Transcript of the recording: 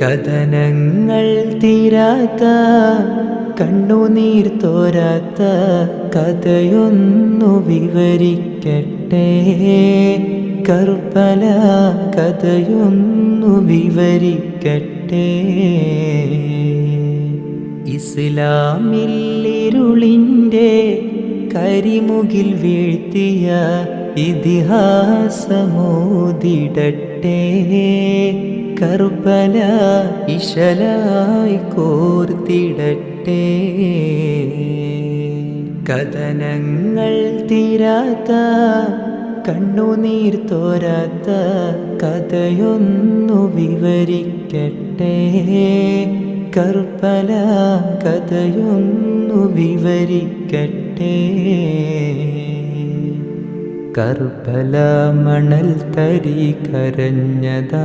കഥനങ്ങൾ തീരാത്ത കണ്ണുനീർ തോരാത്ത കഥയൊന്നു വിവരിക്കട്ടെ. കർബല കഥയൊന്നു വിവരിക്കട്ടെ. ഇസ്ലാമിൽ ഇരുളിൻ്റെ കരിമുകിൽ വീഴ്ത്തിയ ഇതിഹാസമോദിടട്ടെ. കർബല ഇശലായി കോർത്തിടട്ടെ. കഥനങ്ങൾ തീരാത്ത കണ്ണുനീർ തോരാത്ത കഥയൊന്നു വിവരിക്കട്ടെ. കർബല കഥയൊന്നു വിവരിക്കട്ടെ. കർബല മണൽ തരി കരഞ്ഞതാ,